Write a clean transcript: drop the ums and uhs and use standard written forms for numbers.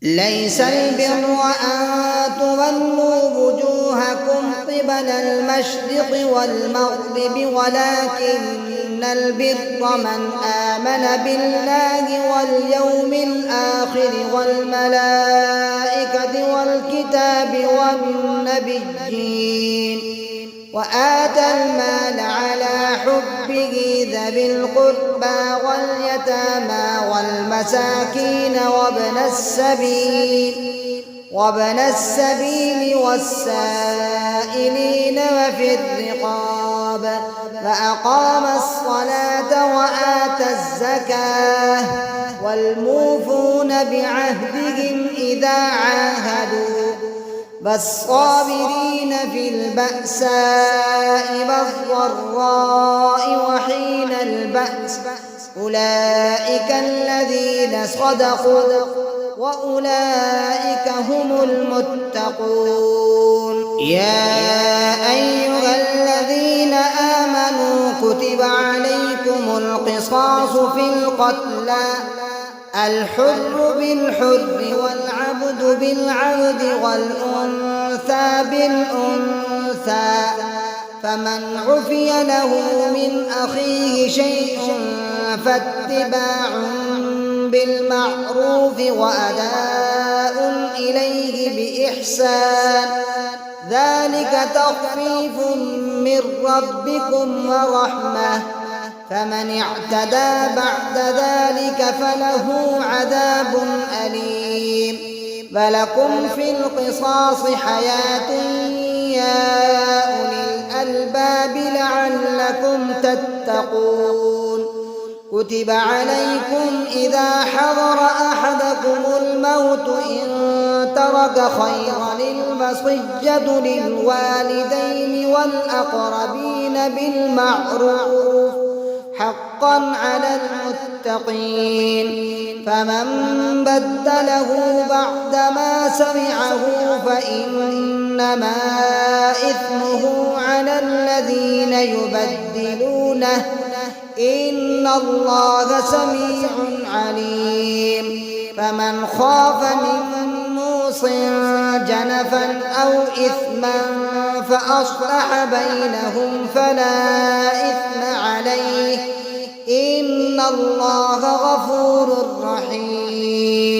ليس البر أن تولوا وجوهكم قبل المشرق والمغرب ولكن البر من آمن بالله واليوم الآخر والملائكة والكتاب والنبيين وآتى المال على حبه ذوي القربى واليتامى والمساكين وابن السبيل والسائلين وفي الرقاب فأقام الصلاة وآتى الزكاة والموفون بعهدهم إذا عاهدوا والصابرين في البأساء والضراء وحين البأس أولئك الذين صدقوا وأولئك هم المتقون. يا أيها الذين آمنوا كتب عليكم القصاص في القتلى الحر بالحر والعبد بالعبد والأنثى بالأنثى فمن عفي له من أخيه شيء فاتباع بالمعروف وأداء إليه بإحسان ذلك تخفيف من ربكم ورحمة فمن اعتدى بعد ذلك فله عذاب أليم. فلكم في القصاص حياة يا أولي الألباب لعلكم تتقون. كتب عليكم إذا حضر أحدكم الموت إن ترك خيرا الوصية للوالدين والأقربين بالمعروف حقا على المتقين فمن بدله بعدما سمعه فإنما إثمه على الذين يبدلونه إن الله سميع عليم. فمن خاف من موص جنفا أو إثما فأصلح بينهم فلا إثم عليه إن الله غفور رحيم.